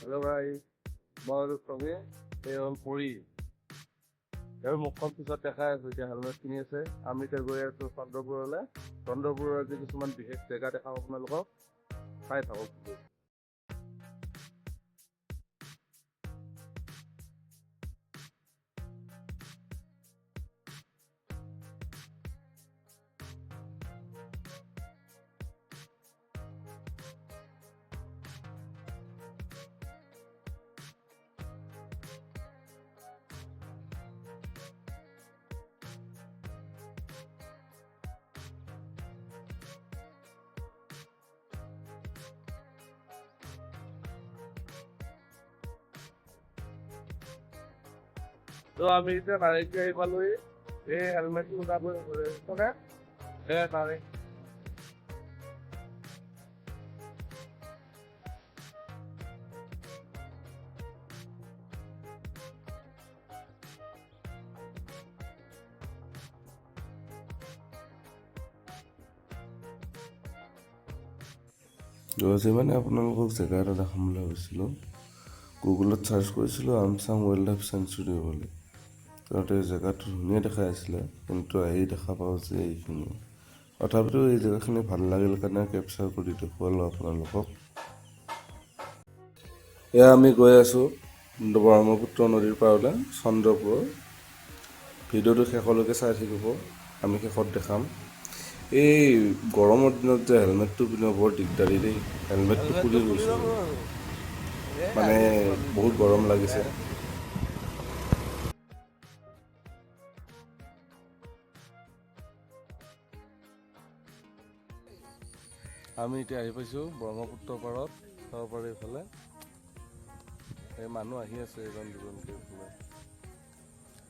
hello' ভাই মই চবে এই হ'ল পৰি এই মুখখন পিছত দেখাই আছো এতিয়া হেলমেট কিনি আছে আমি এতিয়া গৈ আছো চন্দ্ৰপুৰলৈ চন্দ্ৰপুৰৰ আজি কিছুমান বিশেষ জেগা দেখাম আপোনালোকক চাই থাকক তো আমি এতিয়া নাৰেঙ্গী আহি পালোহি এই হেলমেটটো ওলাব নাৰেঙ্গী আজি মানে আপোনালোকক জেগা এটা দেখাম বুলি ভাবিছিলোঁ গুগলত চাৰ্চ কৰিছিলোঁ আমচাং ৱাইল্ড লাইফ চেঞ্চুৰী বুলি তাতে জেগাটো ধুনীয়া দেখাই আছিলে কিন্তু আহি দেখা পাওঁ যে এইখিনি তথাপিতো এই জেগাখিনি ভাল লাগিল কাৰণে কেপচাৰ কৰি দেখুৱালোঁ আপোনালোকক এয়া আমি গৈ আছোঁ ব্ৰহ্মপুত্ৰ নদীৰ পাৰলৈ চন্দ্ৰপুৰ ভিডিঅ'টো শেষলৈকে চাই থাকিব আমি শেষত দেখাম এই গৰমৰ দিনত যে হেলমেটটো পিন্ধিব বৰ দিগদাৰী দেই হেলমেটটো খুলি গৈছোঁ মানে বহুত গৰম লাগিছে আমি এতিয়া আহি পাইছোঁ ব্ৰহ্মপুত্ৰ পাৰত চাব পাৰি এইফালে এই মানুহ আহি আছে এজন দুজনকৈ এইফালে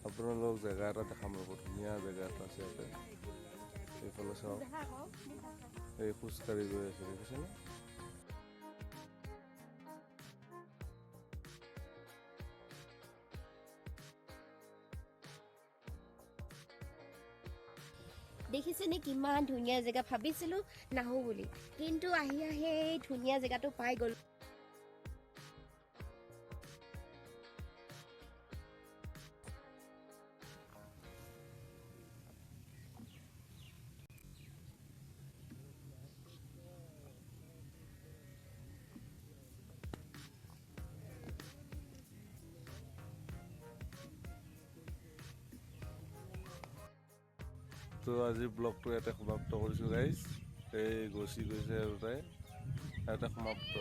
আপোনালোকক জেগা এটা দেখাম ৰ'ব ধুনীয়া জেগা এটা আছে ইয়াতে এইফালে চাওক এই খোজকাঢ়ি গৈ আছে দেখিছেনে দেখিছেনে কিমান ধুনীয়া জেগা ভাবিছিলোঁ নাহোঁ বুলি কিন্তু আহি এই ধুনীয়া জেগাটো পাই গ'লো তো আজিৰ ব্লগটো ইয়াতে সমাপ্ত কৰিছোঁ গাইজ এই গৈছে আৰু তাই ইয়াতে সমাপ্ত